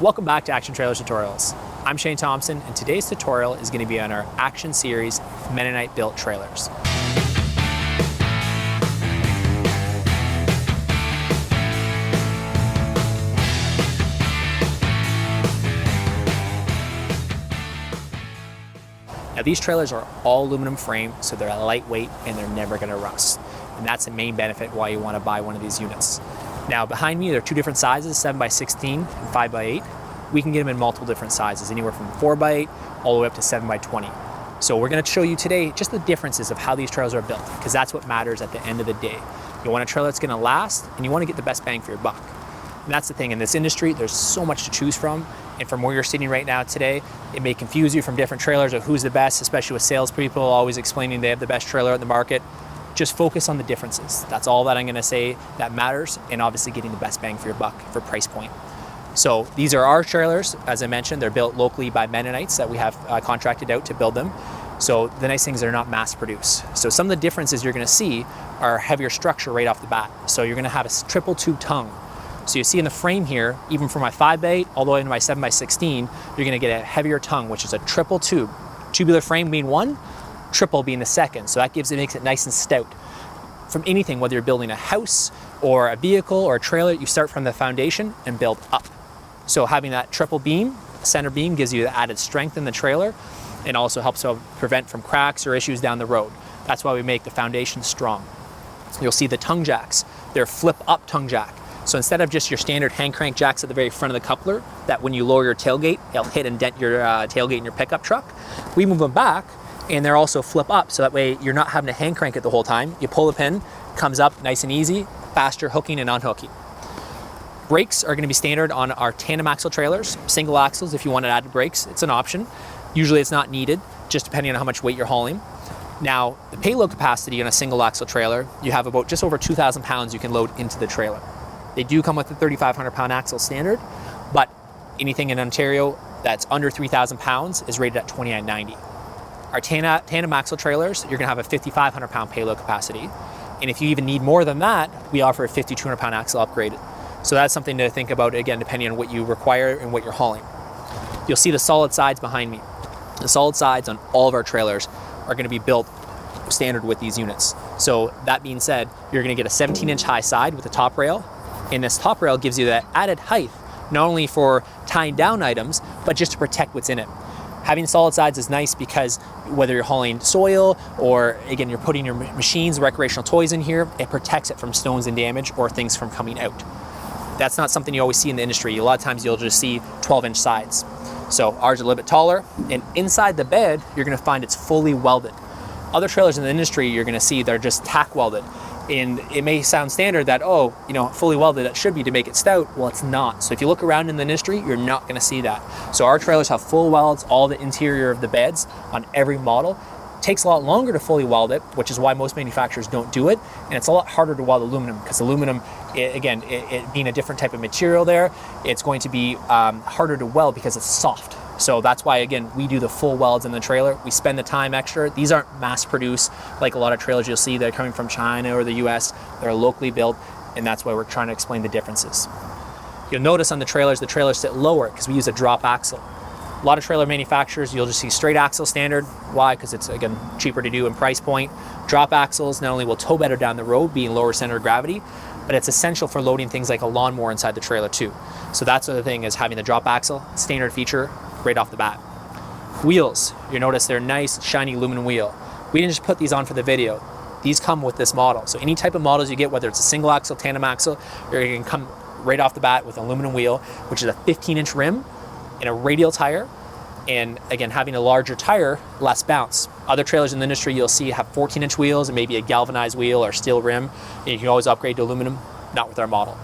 Welcome back to Action Trailers Tutorials. I'm Shane Thompson, and today's tutorial is going to be on our Action Series Mennonite built trailers. Now these trailers are all aluminum frame, so they're lightweight and they're never going to rust. And that's the main benefit why you want to buy one of these units. Now behind me, there are two different sizes, 7x16 and 5x8. We can get them in multiple different sizes, anywhere from 4x8 all the way up to 7x20. So we're going to show you today just the differences of how these trailers are built, because that's what matters at the end of the day. You want a trailer that's going to last, and you want to get the best bang for your buck. And that's the thing, in this industry, there's so much to choose from. And from where you're sitting right now today, it may confuse you from different trailers of who's the best, especially with salespeople always explaining they have the best trailer in the market. Just focus on the differences. That's all that I'm going to say that matters, and obviously getting the best bang for your buck for price point. So these are our trailers. As I mentioned, they're built locally by Mennonites that we have contracted out to build them. So the nice thing is they're not mass produced. So some of the differences you're going to see are heavier structure right off the bat. So you're going to have a triple tube tongue. So you see in the frame here, even from my 5x8 all the way into my 7x16, you're going to get a heavier tongue, which is a triple tube. Tubular frame being one, triple being the second. So that makes it nice and stout. From anything, whether you're building a house or a vehicle or a trailer, you start from the foundation and build up. So having that triple beam, center beam, gives you the added strength in the trailer and also helps to prevent from cracks or issues down the road. That's why we make the foundation strong. You'll see the tongue jacks. They're flip up tongue jack. So instead of just your standard hand crank jacks at the very front of the coupler, that when you lower your tailgate, it'll hit and dent your tailgate in your pickup truck, we move them back and they're also flip up. So that way you're not having to hand crank it the whole time. You pull the pin, comes up nice and easy, faster hooking and unhooking. Brakes are going to be standard on our tandem axle trailers. Single axles, if you want to add brakes, it's an option. Usually it's not needed, just depending on how much weight you're hauling. Now, the payload capacity on a single axle trailer, you have about just over 2,000 pounds you can load into the trailer. They do come with a 3,500 pound axle standard, but anything in Ontario that's under 3,000 pounds is rated at 2990. Our tandem axle trailers, you're gonna have a 5,500 pound payload capacity. And if you even need more than that, we offer a 5,200 pound axle upgrade. So that's something to think about, again, depending on what you require and what you're hauling. You'll see the solid sides behind me. The solid sides on all of our trailers are gonna be built standard with these units. So that being said, you're gonna get a 17-inch high side with a top rail. And this top rail gives you that added height, not only for tying down items, but just to protect what's in it. Having solid sides is nice because whether you're hauling soil or, again, you're putting your machines, recreational toys in here, it protects it from stones and damage or things from coming out. That's not something you always see in the industry. A lot of times you'll just see 12-inch sides. So ours are a little bit taller, and inside the bed, you're gonna find it's fully welded. Other trailers in the industry you're gonna see they're just tack welded. And it may sound standard that, oh, you know, fully welded, it should be to make it stout. Well, it's not. So if you look around in the industry, you're not gonna see that. So our trailers have full welds, all the interior of the beds on every model. It takes a lot longer to fully weld it, which is why most manufacturers don't do it. And it's a lot harder to weld aluminum because aluminum, it being a different type of material there, it's going to be harder to weld because it's soft. So that's why, again, we do the full welds in the trailer. We spend the time extra. These aren't mass produced like a lot of trailers you'll see that are coming from China or the US. They're locally built, and that's why we're trying to explain the differences. You'll notice on the trailers sit lower because we use a drop axle. A lot of trailer manufacturers, you'll just see straight axle standard. Why? Because it's, again, cheaper to do in price point. Drop axles not only will tow better down the road, being lower center of gravity, but it's essential for loading things like a lawnmower inside the trailer too. So that's the other thing, is having the drop axle, standard feature right off the bat. Wheels, you notice they're nice, shiny aluminum wheel. We didn't just put these on for the video. These come with this model. So any type of models you get, whether it's a single axle, tandem axle, you're gonna come right off the bat with an aluminum wheel, which is a 15-inch rim and a radial tire. And again, having a larger tire, less bounce. Other trailers in the industry you'll see have 14-inch wheels and maybe a galvanized wheel or steel rim. And you can always upgrade to aluminum, not with our model.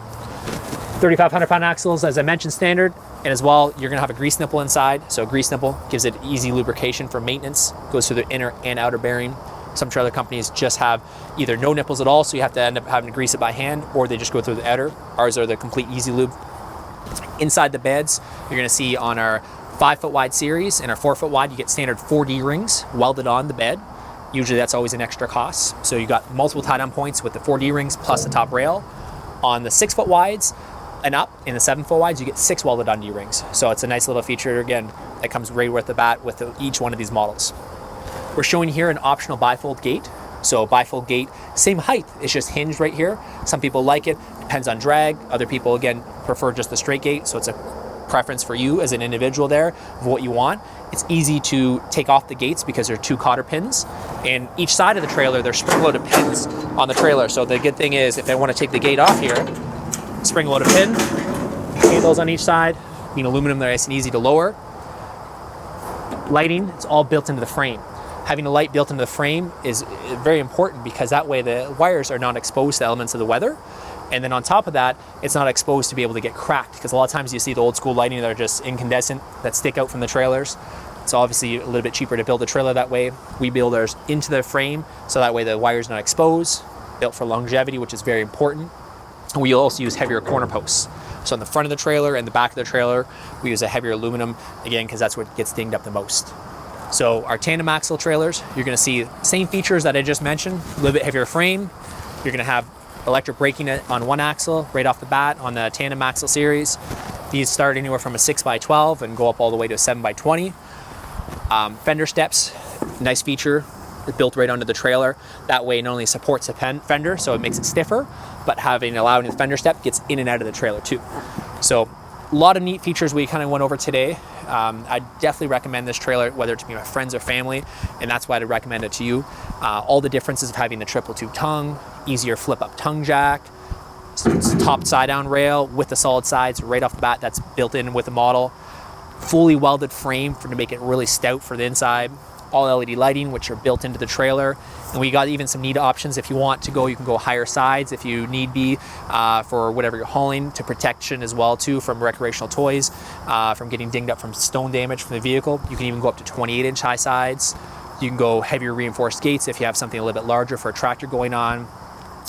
3,500 pound axles, as I mentioned, standard. And as well, you're gonna have a grease nipple inside. So a grease nipple gives it easy lubrication for maintenance, goes through the inner and outer bearing. Some trailer companies just have either no nipples at all, so you have to end up having to grease it by hand, or they just go through the outer. Ours are the complete easy lube. Inside the beds, you're gonna see on our 5-foot wide series and our 4-foot wide, you get standard 4D rings welded on the bed. Usually that's always an extra cost. So you got multiple tie down points with the 4D rings plus the top rail. On the 6-foot wides, and up in the 7 full wides, you get 6 welded on D-rings. So it's a nice little feature, again, that comes right with the bat with each one of these models. We're showing here an optional bifold gate. So bifold gate, same height, it's just hinged right here. Some people like it, depends on drag. Other people, again, prefer just the straight gate. So it's a preference for you as an individual there of what you want. It's easy to take off the gates because they're 2 cotter pins. And each side of the trailer, there's spring-loaded pins on the trailer. So the good thing is if I want to take the gate off here, spring-loaded pin, those on each side, being aluminum, they're nice and easy to lower. Lighting, it's all built into the frame. Having a light built into the frame is very important because that way the wires are not exposed to elements of the weather. And then on top of that, it's not exposed to be able to get cracked, because a lot of times you see the old school lighting that are just incandescent that stick out from the trailers. It's obviously a little bit cheaper to build a trailer that way. We build ours into the frame so that way the wire's not exposed, built for longevity, which is very important. And we also use heavier corner posts. So on the front of the trailer and the back of the trailer, we use a heavier aluminum, again, because that's what gets dinged up the most. So our tandem axle trailers, you're gonna see same features that I just mentioned, a little bit heavier frame. You're gonna have electric braking on one axle right off the bat on the tandem axle series. These start anywhere from a 6x12 and go up all the way to a 7x20. Fender steps, nice feature, built right onto the trailer. That way it not only supports the fender, so it makes it stiffer, but allowing the fender step gets in and out of the trailer too. So a lot of neat features we kind of went over today. I definitely recommend this trailer, whether it be my friends or family, and that's why I'd recommend it to you. All the differences of having the triple tube tongue, easier flip up tongue jack, top side down rail with the solid sides right off the bat, that's built in with the model. Fully welded frame to make it really stout for the inside. All LED lighting, which are built into the trailer. And we got even some neat options. If you want to go, you can go higher sides if you need be for whatever you're hauling, to protection as well too from recreational toys, from getting dinged up from stone damage from the vehicle. You can even go up to 28-inch high sides. You can go heavier reinforced gates if you have something a little bit larger for a tractor going on.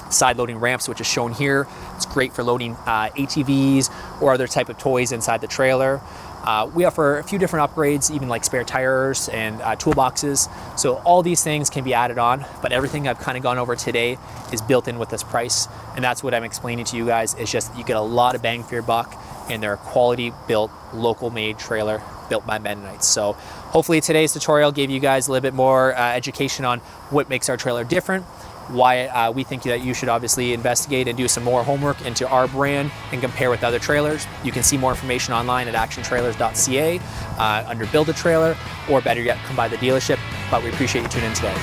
Side loading ramps, which is shown here. It's great for loading ATVs or other type of toys inside the trailer. We offer a few different upgrades, even like spare tires and toolboxes. So all these things can be added on, but everything I've kind of gone over today is built in with this price. And that's what I'm explaining to you guys. It's just you get a lot of bang for your buck, and they're a quality built, local made trailer built by Mennonites. So hopefully today's tutorial gave you guys a little bit more education on what makes our trailer different, why we think that you should obviously investigate and do some more homework into our brand and compare with other trailers. You can see more information online at actiontrailers.ca under Build a Trailer, or better yet, come by the dealership. But we appreciate you tuning in today.